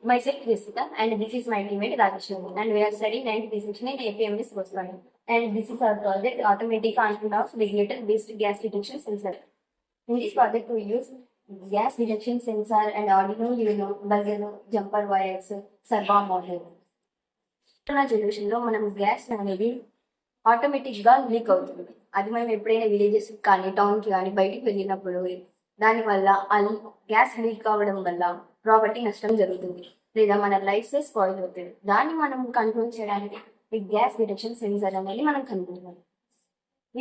Myself Jessica and this is my teammate Rajeshwari and we are studying 9th B section in APMS Goswami and this is our project automatic control of regulator based gas detection sensor. In this project we use gas detection sensor and Arduino Uno, buzzer, jumper wires, servo model. నా generation లో మనం gas అనేది automatic గా leak అవుతుంది. అది మనం ఎప్పుడైనా villages కానీ టౌన్ కి కానీ బయటికి వెళ్ళినప్పుడు దానివల్ల అది గ్యాస్ లీక్ అవ్వడం వల్ల ప్రాపర్టీ నష్టం జరుగుతుంది లేదా మన లైఫ్ స్పాయిల్ అవుతుంది. దాన్ని మనం కంట్రోల్ చేయడానికి ఈ గ్యాస్ డిటెక్షన్ సెన్సర్ అనేది మనం కనుగొనాలి.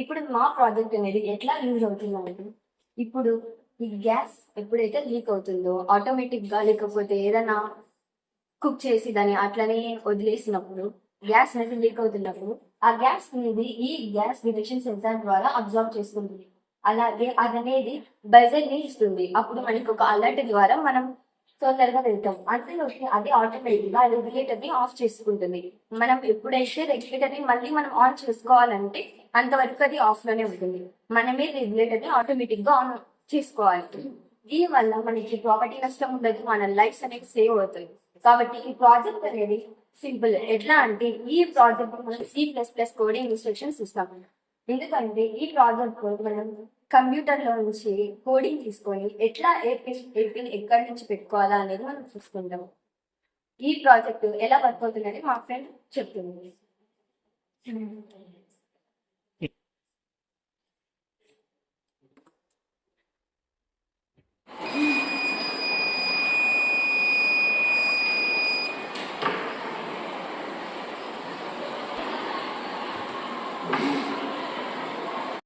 ఇప్పుడు మా ప్రాజెక్ట్ అనేది ఎట్లా యూజ్ అవుతుందంటే, ఇప్పుడు ఈ గ్యాస్ ఎప్పుడైతే లీక్ అవుతుందో ఆటోమేటిక్ గా లేకపోతే ఏదైనా కుక్ చేసి దాన్ని అట్లనే వదిలేసినప్పుడు గ్యాస్ అనేది లీక్ అవుతున్నప్పుడు ఆ గ్యాస్ అనేది ఈ గ్యాస్ డిటెక్షన్ సెన్సార్ ద్వారా అబ్జర్వ్ చేసుకుంటుంది. అలాగే అది అనేది బజర్ ని ఇస్తుంది. అప్పుడు మనకి ఒక అలర్ట్ ద్వారా మనం తొందరగా వెళ్తాం. అంతలోకి అది ఆటోమేటిక్ గా రెగ్యులేటర్ ని ఆఫ్ చేసుకుంటుంది. మనం ఎప్పుడైతే రెగ్యులేటర్ ని మళ్ళీ మనం ఆన్ చేసుకోవాలంటే అంతవరకు అది ఆఫ్ లోనే ఉంటుంది. మనమే రెగ్యులేటర్ ని ఆటోమేటిక్ గా ఆన్ చేసుకోవాలి. దీని వల్ల మనకి ప్రాపర్టీ నష్టం ఉండదు, మన లైఫ్స్ అనేది సేవ్ అవుతాయి. కాబట్టి ఈ ప్రాజెక్ట్ అనేది సింపుల్. ఎట్లా అంటే ఈ ప్రాజెక్ట్ మనం C++ కోడింగ్ ఇన్స్ట్రక్షన్స్ ఇస్తాం. ఎందుకంటే ఈ ప్రాజెక్ట్ మనం కంప్యూటర్ లో నుంచి కోడింగ్ తీసుకొని ఎట్లా ఏపీని ఎక్కడి నుంచి పెట్టుకోవాలా అనేది మనం చూసుకుంటాం. ఈ ప్రాజెక్ట్ ఎలా వర్క్ అవుతుందని మా ఫ్రెండ్ చెప్తుంది.